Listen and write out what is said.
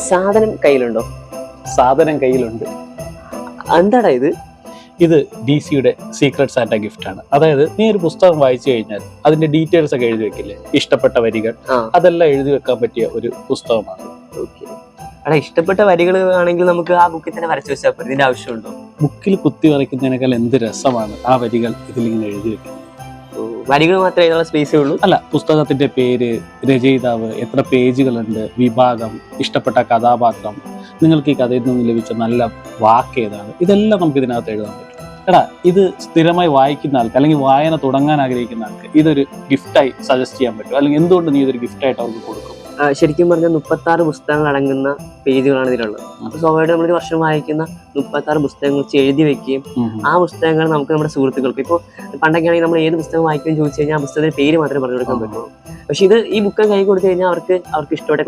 സാധനം കയ്യിലുണ്ടോ? സാധനം കയ്യിലുണ്ട്. എന്താടാ ഇത്? ഇത് DC-യുടെ സീക്രട്ട് സാന്റ ഗിഫ്റ്റ് ആണ്. അതായത് നീ ഒരു പുസ്തകം വായിച്ചു കഴിഞ്ഞാൽ അതിന്റെ ഡീറ്റെയിൽസ് ഒക്കെ എഴുതി വെക്കില്ലേ, ഇഷ്ടപ്പെട്ട വരികൾ, അതെല്ലാം എഴുതി വെക്കാൻ പറ്റിയ ഒരു പുസ്തകമാണ്. അടാ, ഇഷ്ടപ്പെട്ട വരികൾ ആണെങ്കിൽ നമുക്ക് ആ ബുക്കിൽ തന്നെ വരച്ചു വെച്ചാൽ പോരെ, ഇതിന്റെ ആവശ്യമുണ്ടോ? ബുക്കിൽ കുത്തി വരയ്ക്കുന്നതിനേക്കാൾ എന്ത് രസമാണ് ആ വരികൾ ഇതിലിങ്ങനെ എഴുതി വെക്കുന്നത്. വരികൾ മാത്രമേ എഴുതാനുള്ള സ്പേസേ ഉള്ളൂ? അല്ല, പുസ്തകത്തിന്റെ പേര്, രചയിതാവ്, എത്ര പേജുകളുണ്ട്, വിഭാഗം, ഇഷ്ടപ്പെട്ട കഥാപാത്രം, നിങ്ങൾക്ക് ഈ കഥയിൽ നിന്ന് ലഭിച്ച നല്ല വാക്ക് ഏതാണ്, ഇതെല്ലാം നമുക്ക് ഇതിനകത്ത് എഴുതാൻ പറ്റും. എടാ, ഇത് സ്ഥിരമായി വായിക്കുന്ന ആൾക്ക് അല്ലെങ്കിൽ വായന തുടങ്ങാൻ ആഗ്രഹിക്കുന്ന ആൾക്ക് ഇതൊരു ഗിഫ്റ്റായി സജസ്റ്റ് ചെയ്യാൻ പറ്റും. അല്ലെങ്കിൽ എന്തുകൊണ്ട് നീ ഇതൊരു ഗിഫ്റ്റായിട്ട് അവർക്ക് കൊടുക്കും? ശരിക്കും പറഞ്ഞാൽ 36 പുസ്തകങ്ങൾ അടങ്ങുന്ന പേജുകളാണ് ഇതിലുള്ളത്. അപ്പൊ സ്വാഭാവികമായിട്ട് നമ്മൾ ഒരു വർഷം വായിക്കുന്ന 36 പുസ്തകങ്ങൾ വെച്ച് എഴുതി വെക്കുകയും ആ പുസ്തകങ്ങൾ നമുക്ക് നമ്മുടെ സുഹൃത്തുക്കൾക്ക്, ഇപ്പോൾ പണ്ടൊക്കെ ആണെങ്കിൽ നമ്മൾ ഏത് പുസ്തകം വായിക്കുകയും ചോദിച്ചു കഴിഞ്ഞാൽ ആ പുസ്തകത്തിന്റെ പേര് മാത്രമേ പറഞ്ഞു കൊടുക്കാൻ പറ്റുള്ളൂ. പക്ഷെ ഈ ബുക്ക് കൈ കൊടുത്തു കഴിഞ്ഞാൽ അവർക്ക് ഇഷ്ടപ്പെട്ട